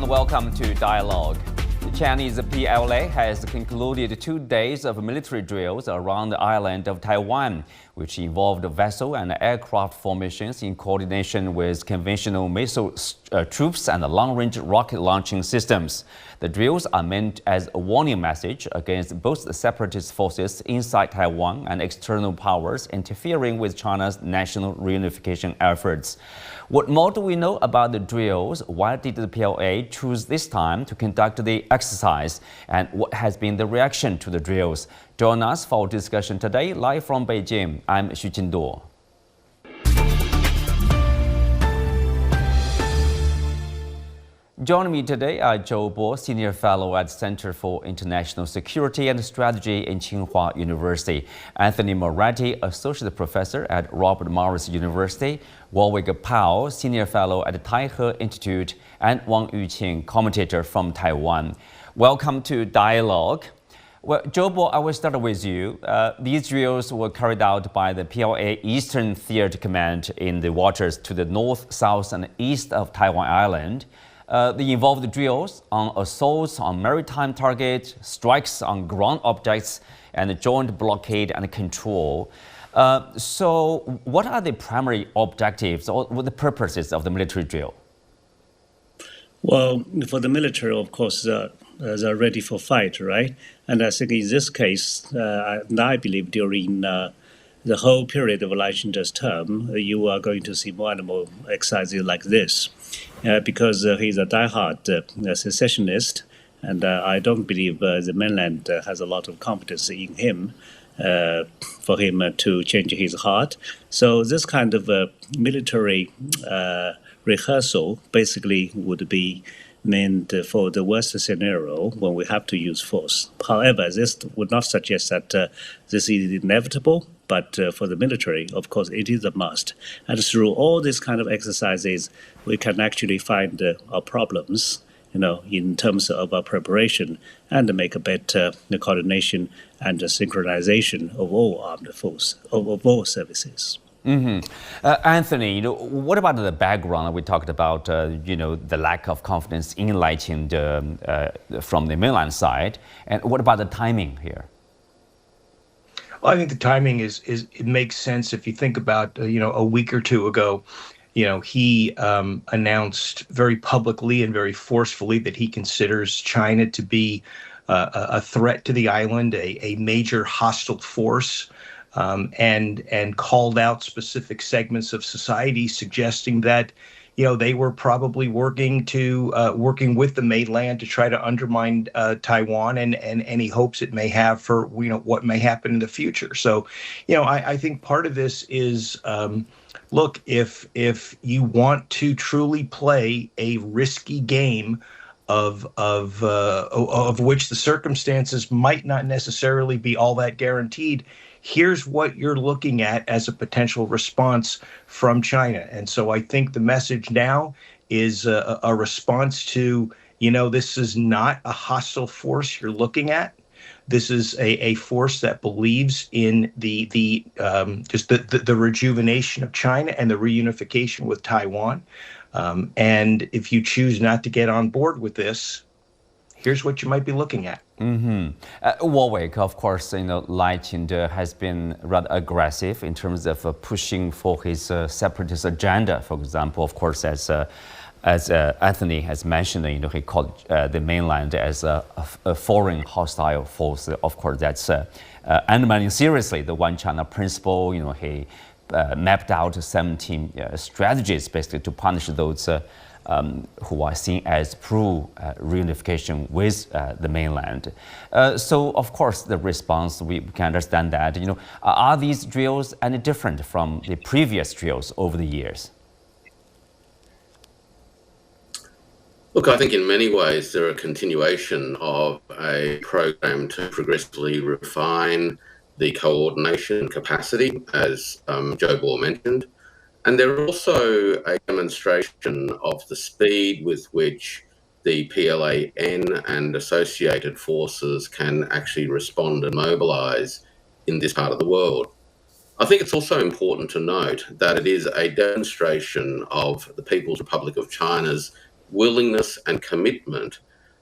welcome to Dialogue. The Chinese PLA has concluded 2 days of military drills around the island of Taiwan, which involved vessel and aircraft formations in coordination with conventional missile troops and long-range rocket launching systems. The drills are meant as a warning message against both the separatist forces inside Taiwan and external powers interfering with China's national reunification efforts. What more do we know about the drills? Why did the PLA choose this time to conduct the exercise? And what has been the reaction to the drills? Join us for discussion today, live from Beijing. I'm Xu Jingduo. Joining me today are Zhou Bo, Senior Fellow at Center for International Security and Strategy in Tsinghua University, Anthony Moretti, Associate Professor at Robert Morris University, Warwick Powell, Senior Fellow at the Taihe Institute, and Wang Yuqing, commentator from Taiwan. Welcome to Dialogue. Well, Zhou Bo, I will start with you. These drills were carried out by the PLA Eastern Theater Command in the waters to the north, south, and east of Taiwan Island. They involved drills on assaults on maritime targets, strikes on ground objects, and joint blockade and control. So what are the primary objectives or the purposes of the military drill? Well, for the military, of course, they're ready for fight, right? And I think in this case, I believe during the whole period of Lai Ching-te's term, you are going to see more and more exercises like this. Because he's a diehard secessionist, and I don't believe the mainland has a lot of confidence in him for him to change his heart. So this kind of military rehearsal basically would be meant for the worst scenario when we have to use force. However, this would not suggest that this is inevitable, but for the military, of course, it is a must. And through all these kind of exercises, we can actually find our problems, in terms of our preparation and make a better coordination and synchronization of all armed forces, of all services. Anthony, what about the background? We talked about, the lack of confidence in Lai Ching from the mainland side. And what about the timing here? Well, I think the timing it makes sense if you think about, a week or two ago, he announced very publicly and very forcefully that he considers China to be a threat to the island, a major hostile force. And called out specific segments of society, suggesting that, they were probably working with the mainland to try to undermine Taiwan and any hopes it may have for, what may happen in the future. So, I think part of this is, look, if you want to truly play a risky game of which the circumstances might not necessarily be all that guaranteed, here's what you're looking at as a potential response from China. And so I think the message now is a response to, this is not a hostile force you're looking at. This is a force that believes in the rejuvenation of China and the reunification with Taiwan. And if you choose not to get on board with this, here's what you might be looking at. Warwick, of course, Lai Ching has been rather aggressive in terms of pushing for his separatist agenda. For example, of course, as Anthony has mentioned, he called the mainland as a foreign hostile force. Of course, that's undermining seriously the One China principle. He mapped out 17 strategies basically to punish those who are seen as pro-reunification with the mainland. So, of course, the response, we can understand that. Are these drills any different from the previous drills over the years? Look, I think in many ways they're a continuation of a program to progressively refine the coordination capacity, as Zhou Bo mentioned. And they're also a demonstration of the speed with which the PLAN and associated forces can actually respond and mobilize in this part of the world. I think it's also important to note that it is a demonstration of the People's Republic of China's willingness and commitment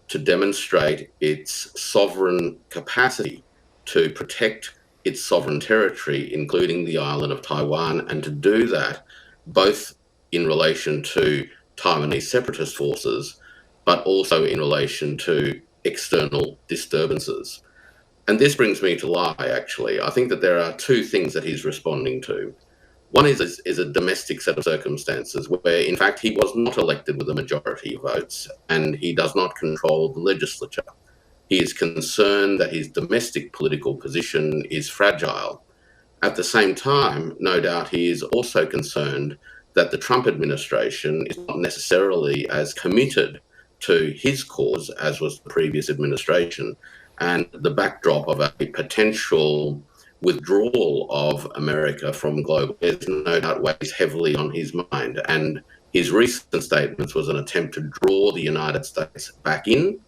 to demonstrate its sovereign capacity to protect its sovereign territory, including the island of Taiwan, and to do that both in relation to Taiwanese separatist forces, but also in relation to external disturbances. And this brings me to Lai, actually. I think that there are two things that he's responding to. One is a domestic set of circumstances where, in fact, he was not elected with a majority of votes and he does not control the legislature. He is concerned that his domestic political position is fragile. At the same time, no doubt he is also concerned that the Trump administration is not necessarily as committed to his cause as was the previous administration, and the backdrop of a potential withdrawal of America from global affairs no doubt weighs heavily on his mind. And his recent statements was an attempt to draw the United States back in,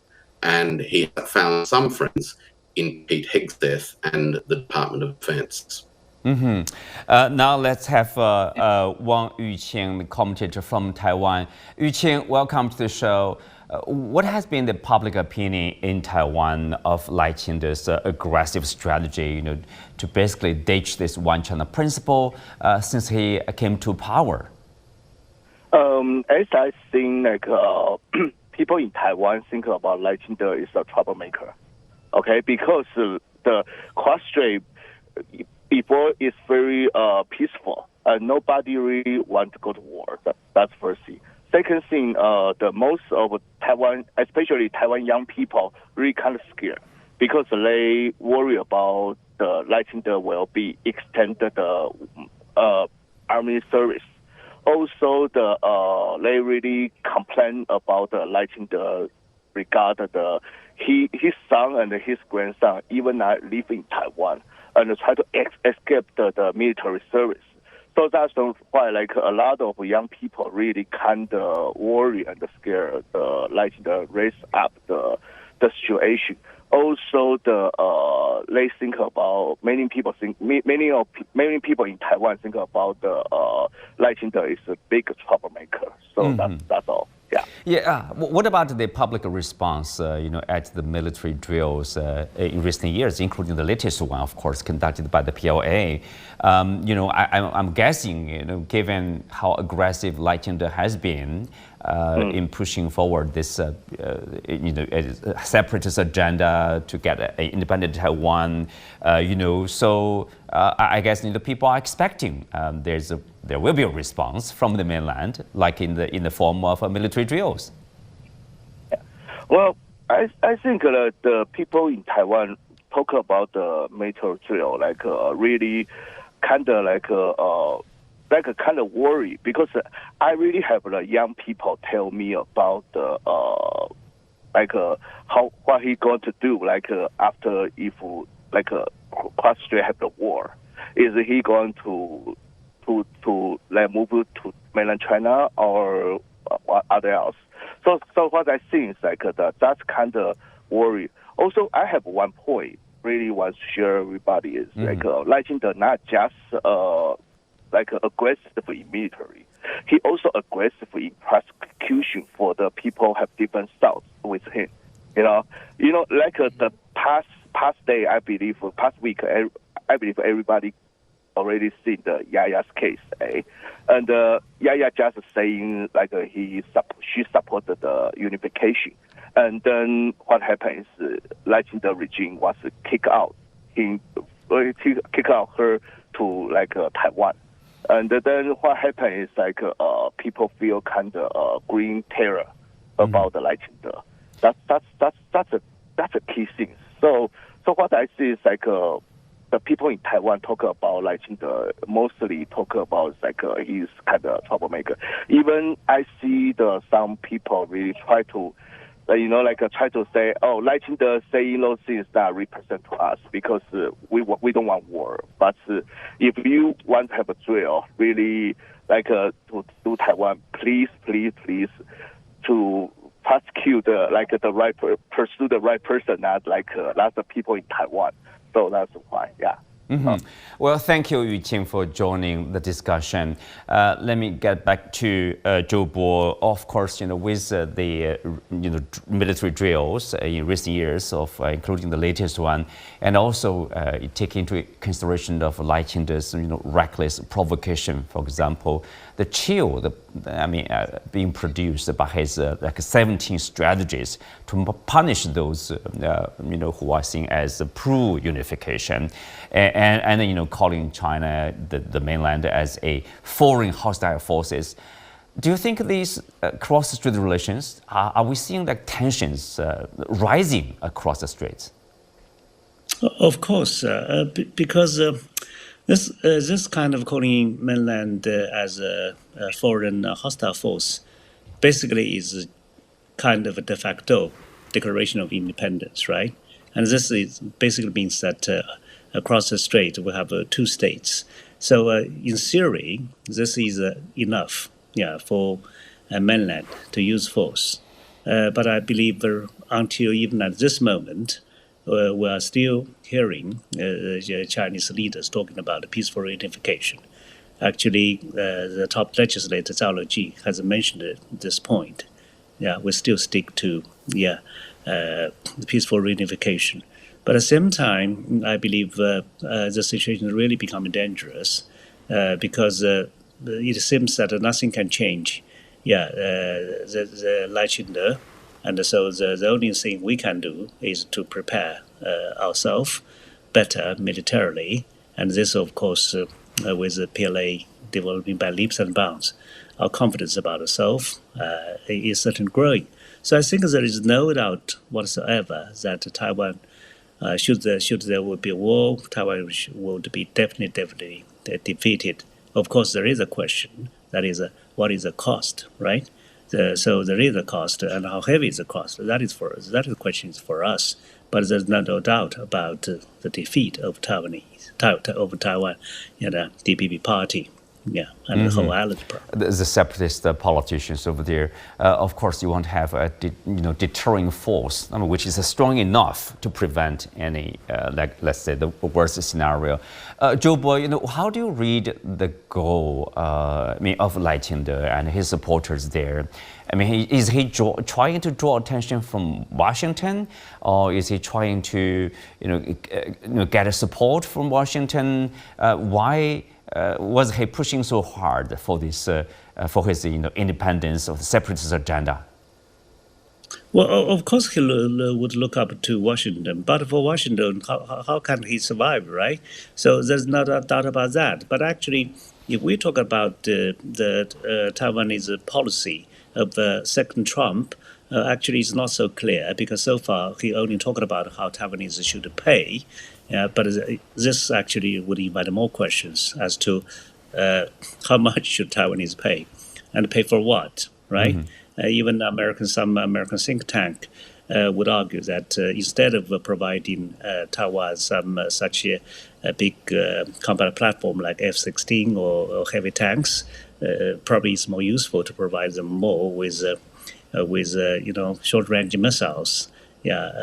and he found some friends in Pete Hegseth and the Department of Defense. Now let's have Wang Yuqing, the commentator from Taiwan. Yuqing, welcome to the show. What has been the public opinion in Taiwan of Lai Ching-te's aggressive strategy, to basically ditch this one China principle since he came to power? As I think, people in Taiwan think about Lai Ching-te is a troublemaker, okay? Because the cross-strait before is very peaceful. Nobody really wants to go to war. That's first thing. Second thing, the most of Taiwan, especially Taiwan young people, really kind of scared because they worry about the Lai Ching-te will be extended army service. Also, they really complain about the Lai Ching-te regard his son and his grandson even not live in Taiwan and try to escape the military service. So that's why a lot of young people really kind of worry and scared raise up the situation. Also, they think about many people in Taiwan think about Lai Ching-te is a big troublemaker. So that's all. Yeah. Yeah. What about the public response, at the military drills in recent years, including the latest one, of course, conducted by the PLA? I'm guessing, given how aggressive Lai Ching-te has been in pushing forward this, separatist agenda to get an independent Taiwan, so I guess the people are expecting there will be a response from the mainland, like in the form of military drills. Yeah. Well, I think the people in Taiwan talk about the military drill really kind of worry because I really have young people tell me about what he going to do after if cross-strait have the war. Is he going to move to mainland China or what other else? So what I think is that's kind of worry. Also, I have one point really want to share everybody is Lai Ching-te not just aggressive in military. He also aggressive in prosecution for the people have different thoughts with him. The past day, I believe, past week, I believe everybody already seen the Yaya's case, and Yaya just saying she supported the unification, and then what happened is Lai Ching-te regime was kick out her to Taiwan, and then what happened is people feel kind of green terror about the Lai Ching-te. That's a key thing. So what I see is the people in Taiwan talk about Lai Ching-te mostly talk about he's kind of troublemaker. Even I see some people really try to try to say, Lai Ching-te saying those things that represent to us because we don't want war. But if you want to have a drill, really to Taiwan, please to prosecute the right pursue the right person, not the people in Taiwan. So that's why, yeah. Well, thank you, Yuqing, for joining the discussion. Let me get back to Zhou Bo. Of course, with the military drills in recent years, including the latest one, and also take into consideration of Lai Ching-de's reckless provocation. For example, the chill, being produced by his 17 strategies to punish those who are seen as pro-unification, and then calling China, the mainland, as a foreign hostile forces. Do you think these cross-strait relations, are we seeing tensions rising across the straits? Of course, because this kind of calling mainland as a foreign hostile force basically is kind of a de facto declaration of independence, right? And this basically means that across the strait we have 2 states. So in theory, this is enough, for mainland to use force. But I believe until even at this moment, we are still hearing Chinese leaders talking about peaceful reunification. Actually, the top legislator Zhou Bo has mentioned this point. We still stick to the peaceful reunification. But at the same time, I believe the situation is really becoming dangerous because it seems that nothing can change. The Lai Ching-de, and so the only thing we can do is to prepare ourselves better militarily, and this, of course, with the PLA developing by leaps and bounds, our confidence about ourselves is certainly growing. So I think there is no doubt whatsoever that Taiwan, should there would be a war, Taiwan would be definitely defeated. Of course, there is a question, that is, what is the cost, right? So there is a cost, and how heavy is the cost? That is for us. That is the question for us. But there's no doubt about the defeat of Taiwan, the DPP party. And the whole island problem. The separatist politicians over there, of course, you want to have a deterring force, which is strong enough to prevent any, let's say, the worst scenario. Zhou Bo, how do you read the goal of Lai Ching-de and his supporters there? Is he trying to draw attention from Washington, or is he trying to, get a support from Washington? Why was he pushing so hard for this, for his independence of the separatist agenda? Well, of course he would look up to Washington, but for Washington, how can he survive, right? So there's no doubt about that. But actually, if we talk about the Taiwanese policy of second Trump, actually it's not so clear, because so far he only talked about how Taiwanese should pay. But this actually would invite more questions as to how much should Taiwanese pay, and pay for what, right? Even some American think tank would argue that instead of providing Taiwan such a big combat platform like F-16 or heavy tanks, probably it's more useful to provide them more with short-range missiles,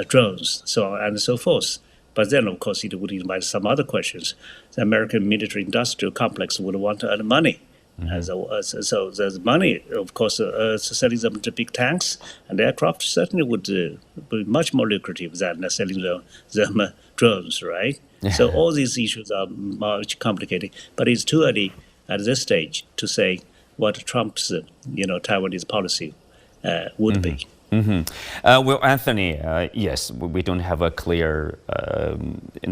drones, so on and so forth. But then, of course, it would invite some other questions. The American military-industrial complex would want to earn money. So there's money, of course, selling them to big tanks and aircraft certainly would be much more lucrative than selling them drones, right? So all these issues are much complicated. But it's too early at this stage to say what Trump's, Taiwanese policy would be. Well, Anthony, yes, we don't have a clear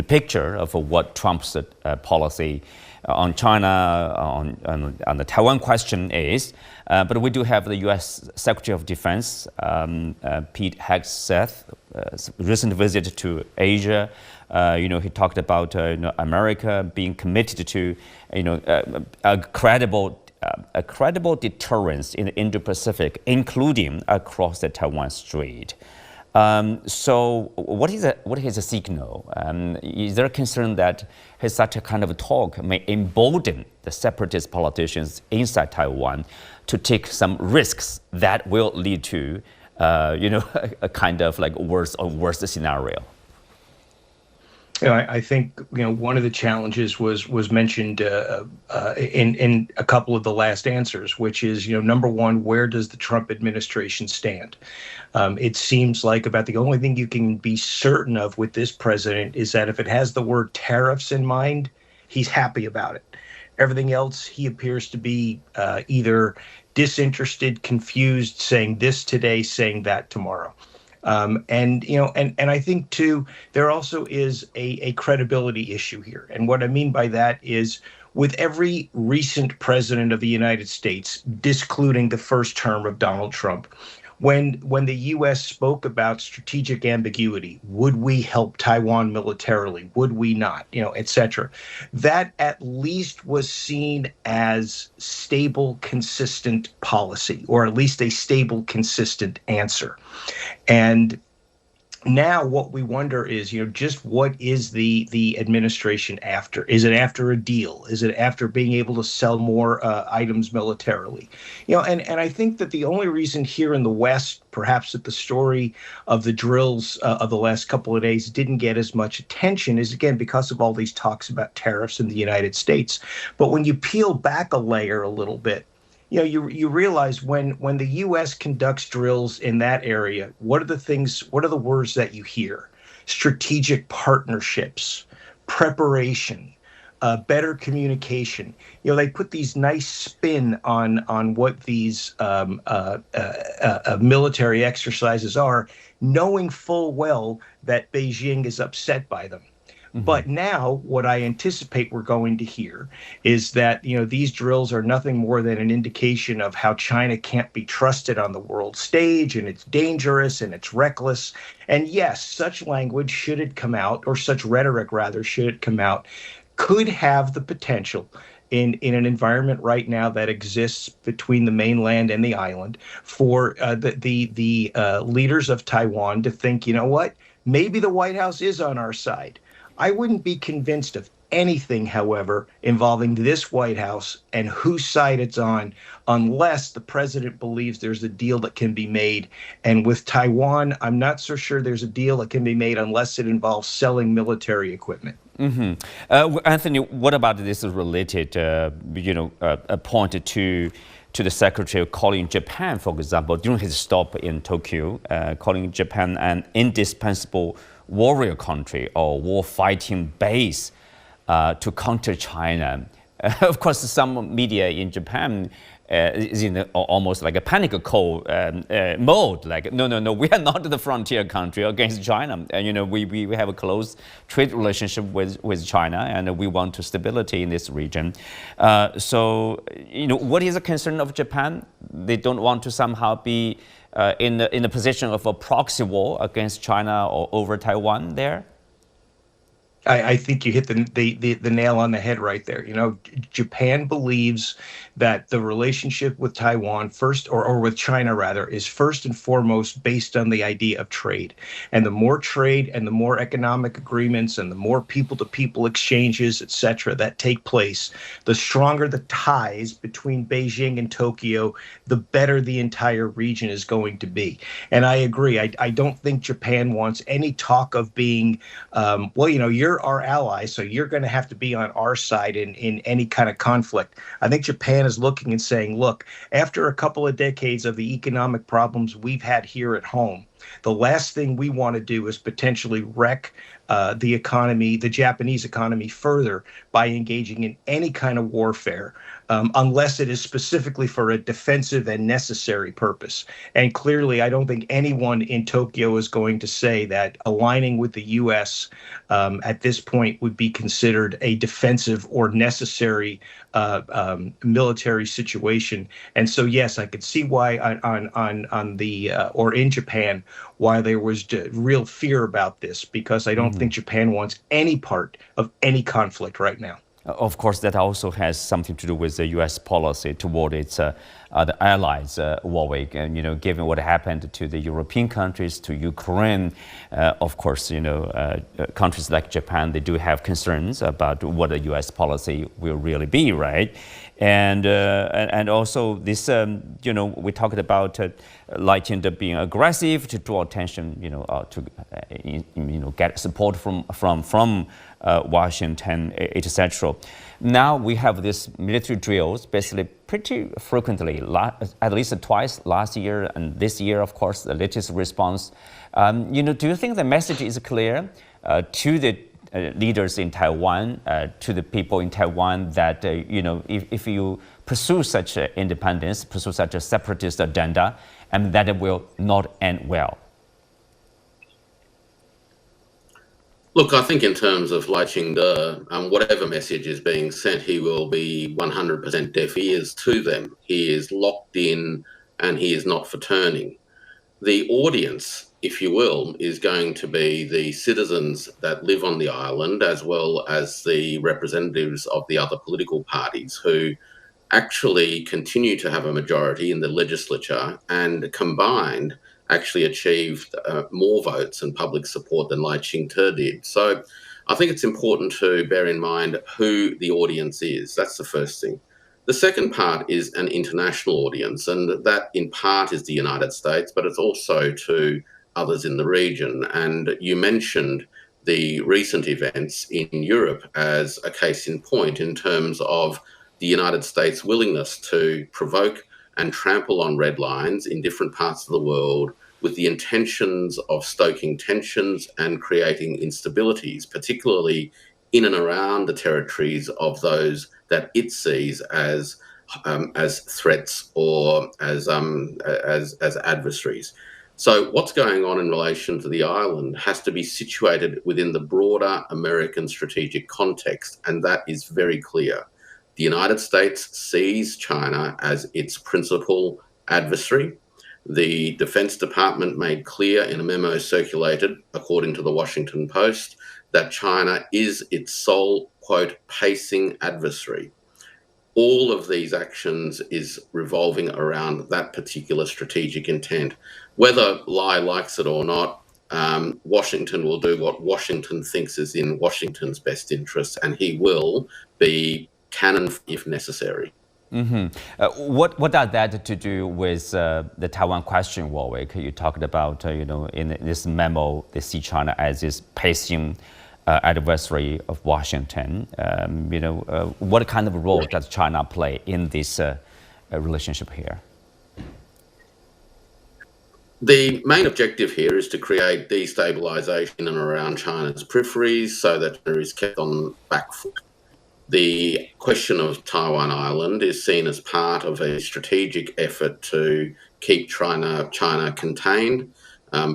picture of what Trump's policy on China, on the Taiwan question is, but we do have the U.S. Secretary of Defense, Pete Hegseth's recent visit to Asia. He talked about America being committed to a credible deterrence in the Indo-Pacific, including across the Taiwan Strait. So what is a signal? Is there a concern that such a kind of talk may embolden the separatist politicians inside Taiwan to take some risks that will lead to, a kind of worse scenario? I think one of the challenges was mentioned in a couple of the last answers, which is number one, where does the Trump administration stand? It seems like about the only thing you can be certain of with this president is that if it has the word tariffs in mind, he's happy about it. Everything else, he appears to be either disinterested, confused, saying this today, saying that tomorrow. And I think too, there also is a credibility issue here. And what I mean by that is with every recent president of the United States, discluding the first term of Donald Trump, when the U.S. spoke about strategic ambiguity, would we help Taiwan militarily? Would we not? Et cetera. That at least was seen as stable, consistent policy, or at least a stable, consistent answer. And now what we wonder is, just what is the administration after? Is it after a deal? Is it after being able to sell more items militarily? And I think that the only reason here in the West, perhaps that the story of the drills of the last couple of days didn't get as much attention is, again, because of all these talks about tariffs in the United States. But when you peel back a layer a little bit, you realize when the U.S. conducts drills in that area, what are the words that you hear? Strategic partnerships, preparation, better communication. They put these nice spin on what these military exercises are, knowing full well that Beijing is upset by them. But now what I anticipate we're going to hear is that, these drills are nothing more than an indication of how China can't be trusted on the world stage, and it's dangerous and it's reckless. And yes, such language, should it come out, or such rhetoric rather, should it come out, could have the potential in an environment right now that exists between the mainland and the island for the leaders of Taiwan to think, what, maybe the White House is on our side. I wouldn't be convinced of anything, however, involving this White House and whose side it's on, unless the president believes there's a deal that can be made. And with Taiwan, I'm not so sure there's a deal that can be made unless it involves selling military equipment. Anthony, what about this related, point to the secretary calling Japan, for example, during his stop in Tokyo, calling Japan an indispensable warrior country or war-fighting base to counter China. Of course, some media in Japan is in almost like a panic call mode. Like, no, we are not the frontier country against China. And, we have a close trade relationship with China, and we want stability in this region. So, what is the concern of Japan? They don't want to somehow be in the position of a proxy war against China or over Taiwan there? I think you hit the nail on the head right there. Japan believes that the relationship with Taiwan or with China rather, is first and foremost based on the idea of trade. And the more trade and the more economic agreements and the more people-to-people exchanges, et cetera, that take place, the stronger the ties between Beijing and Tokyo, the better the entire region is going to be. And I agree. I don't think Japan wants any talk of being, you're our ally, so you're going to have to be on our side in any kind of conflict. I think Japan is looking and saying, look, after a couple of decades of the economic problems we've had here at home, the last thing we want to do is potentially wreck the economy, the Japanese economy, further by engaging in any kind of warfare, unless it is specifically for a defensive and necessary purpose. And clearly, I don't think anyone in Tokyo is going to say that aligning with the U.S. At this point would be considered a defensive or necessary military situation. And so, yes, I could see why in Japan, why there was real fear about this, because I don't think Japan wants any part of any conflict right now. Of course, that also has something to do with the U.S. policy toward its the allies, Warwick, and given what happened to the European countries, to Ukraine, of course, countries like Japan, they do have concerns about what the U.S. policy will really be, right? And also this, we talked about Lai Ching-te being aggressive to draw attention, to get support from Washington, etc. Now we have these military drills, basically pretty frequently, at least twice last year and this year, of course, the latest response. Do you think the message is clear to the leaders in Taiwan, to the people in Taiwan, that if you pursue such independence, pursue such a separatist agenda, and that it will not end well? Look, I think in terms of Lai Ching-te, whatever message is being sent, he will be 100% deaf ears to them. He is locked in and he is not for turning. The audience, if you will, is going to be the citizens that live on the island, as well as the representatives of the other political parties who actually continue to have a majority in the legislature and combined actually achieved more votes and public support than Lai Ching-te did. So I think it's important to bear in mind who the audience is. That's the first thing. The second part is an international audience, and that in part is the United States, but it's also to others in the region. And you mentioned the recent events in Europe as a case in point in terms of the United States' willingness to provoke and trample on red lines in different parts of the world with the intentions of stoking tensions and creating instabilities, particularly in and around the territories of those that it sees as threats or as adversaries. So what's going on in relation to the island has to be situated within the broader American strategic context, and that is very clear. The United States sees China as its principal adversary. The Defense Department made clear in a memo circulated, according to the Washington Post, that China is its sole, quote, pacing adversary. All of these actions is revolving around that particular strategic intent. Whether Lai likes it or not, Washington will do what Washington thinks is in Washington's best interest, and he will be cannon if necessary. Mm-hmm. What does that to do with the Taiwan question, Warwick? You talked about, in this memo, they see China as this pacing adversary of Washington. What kind of role does China play in this relationship here? The main objective here is to create destabilization in and around China's peripheries so that China is kept on back foot. The question of Taiwan Island is seen as part of a strategic effort to keep China contained,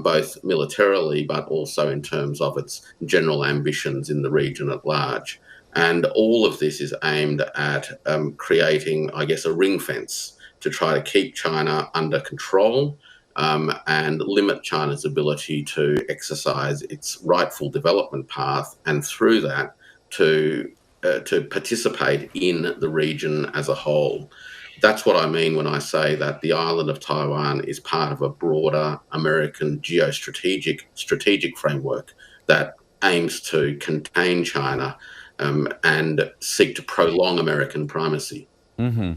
both militarily but also in terms of its general ambitions in the region at large. And all of this is aimed at creating, I guess, a ring fence to try to keep China under control and limit China's ability to exercise its rightful development path, and through that to participate in the region as a whole. That's what I mean when I say that the island of Taiwan is part of a broader American strategic framework that aims to contain China and seek to prolong American primacy. Mm-hmm.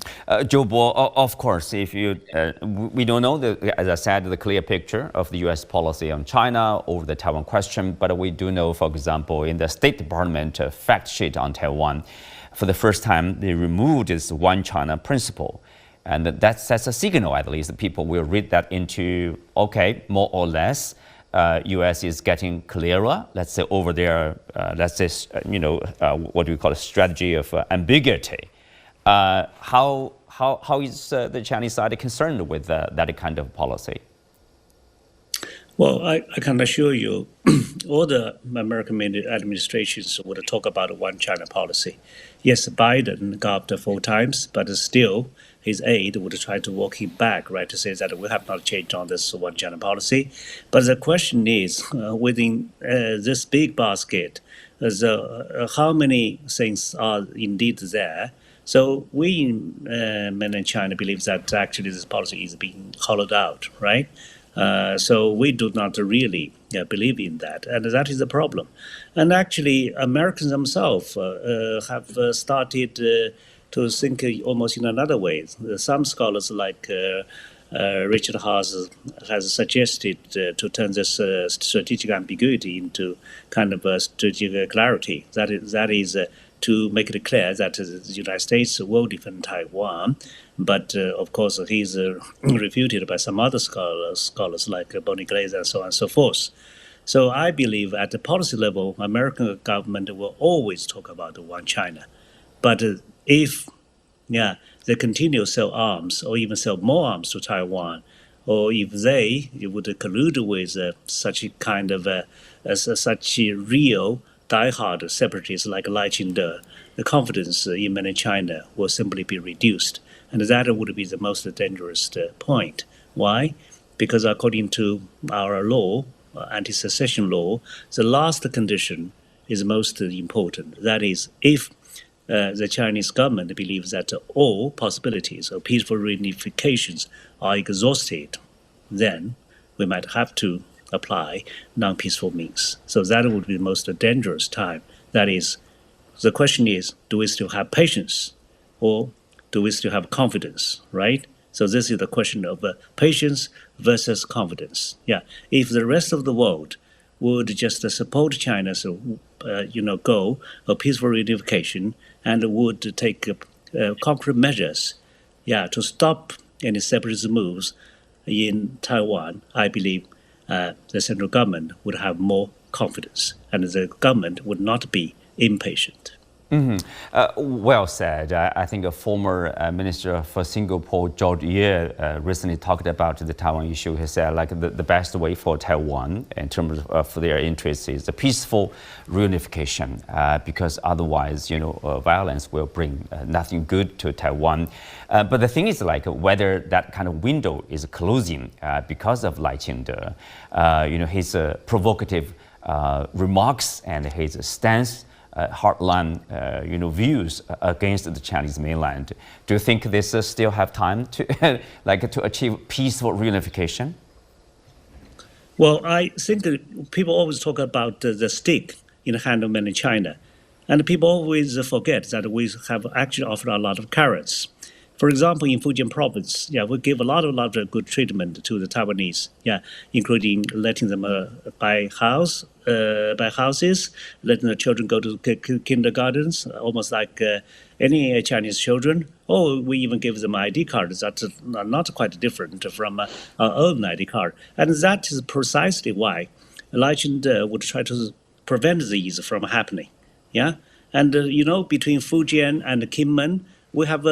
Zhou Bo, of course, if you, we don't know, as I said, the clear picture of the U.S. policy on China over the Taiwan question, but we do know, for example, in the State Department fact sheet on Taiwan, for the first time, they removed this one China principle. And that sets a signal, at least. People will read that into, okay, more or less, U.S. is getting clearer, let's say, over their, let's say, what do we call a strategy of ambiguity. How is the Chinese side concerned with that kind of policy? Well, I can assure you, all the American administrations would talk about one China policy. Yes, Biden got 4 times, but still his aide would try to walk him back, right, to say that we have not changed on this one China policy. But the question is, within this big basket, how many things are indeed there So we in mainland China believe that actually this policy is being hollowed out, right? So we do not really believe in that, and that is the problem. And actually, Americans themselves have started to think almost in another way. Some scholars like Richard Haas has suggested to turn this strategic ambiguity into kind of a strategic clarity. That is to make it clear that the United States will defend Taiwan. But of course, he's refuted by some other scholars like Bonnie Glaser and so on and so forth. So I believe at the policy level, American government will always talk about one China. But if they continue to sell arms or even sell more arms to Taiwan, or if they would collude with such a kind of such a real diehard separatists like Lai Ching-te, the confidence in mainland China will simply be reduced. And that would be the most dangerous point. Why? Because according to our law, anti-secession law, the last condition is most important. That is, if the Chinese government believes that all possibilities of peaceful reunifications are exhausted, then we might have to apply non-peaceful means. So that would be the most dangerous time. That is, the question is, do we still have patience or do we still have confidence, right? So this is the question of patience versus confidence. If the rest of the world would just support China's goal of peaceful reunification and would take concrete measures to stop any separatist moves in Taiwan, I believe the central government would have more confidence and the government would not be impatient. Well said. I think a former Minister for Singapore, George Yeh, recently talked about the Taiwan issue. He said like the best way for Taiwan in terms of their interests is the peaceful reunification, because otherwise, violence will bring nothing good to Taiwan. But the thing is like whether that kind of window is closing because of Lai Ching-te, his provocative remarks and his stance, hardline, views against the Chinese mainland. Do you think this still have time to, to achieve peaceful reunification? Well, I think that people always talk about the stick in the hand of mainland China, and people always forget that we have actually offered a lot of carrots. For example, in Fujian province, we give a lot of good treatment to the Taiwanese, including letting them buy houses, letting the children go to kindergartens, almost like any Chinese children. Or we even give them ID cards that are not quite different from our own ID card. And that is precisely why Lai Ching-te would try to prevent these from happening. And between Fujian and Kinmen, we have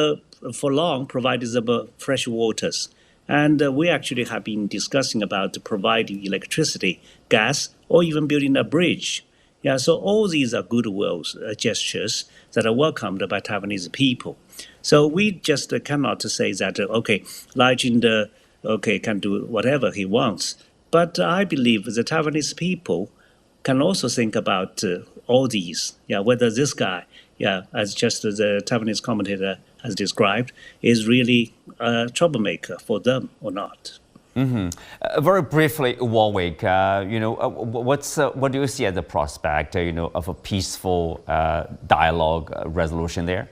for long provided them fresh waters. And we actually have been discussing about providing electricity, gas, or even building a bridge. So all these are goodwill gestures that are welcomed by Taiwanese people. So we just cannot say that, Lai Ching-te, can do whatever he wants. But I believe the Taiwanese people can also think about all these, whether this guy, as just the Taiwanese commentator has described, is really a troublemaker for them or not. Very briefly, Warwick, what do you see as the prospect, of a peaceful dialogue resolution there?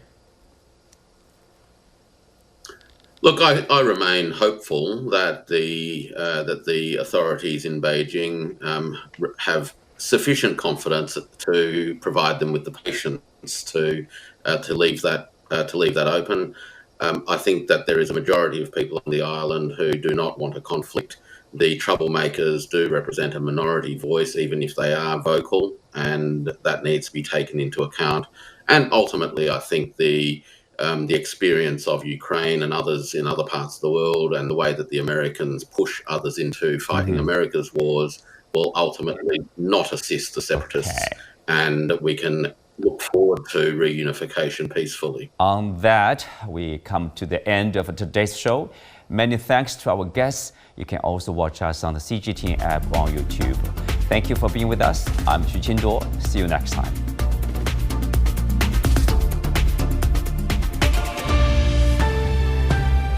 Look, I remain hopeful that the authorities in Beijing have sufficient confidence to provide them with the patience to leave that open. I think that there is a majority of people on the island who do not want a conflict. The troublemakers do represent a minority voice, even if they are vocal, and that needs to be taken into account. And ultimately, I think the experience of Ukraine and others in other parts of the world and the way that the Americans push others into fighting America's wars will ultimately not assist the separatists. And we can look forward to reunification peacefully. On that, we come to the end of today's show. Many thanks to our guests. You can also watch us on the CGTN app on YouTube. Thank you for being with us. I'm Xu Qinduo. See you next time.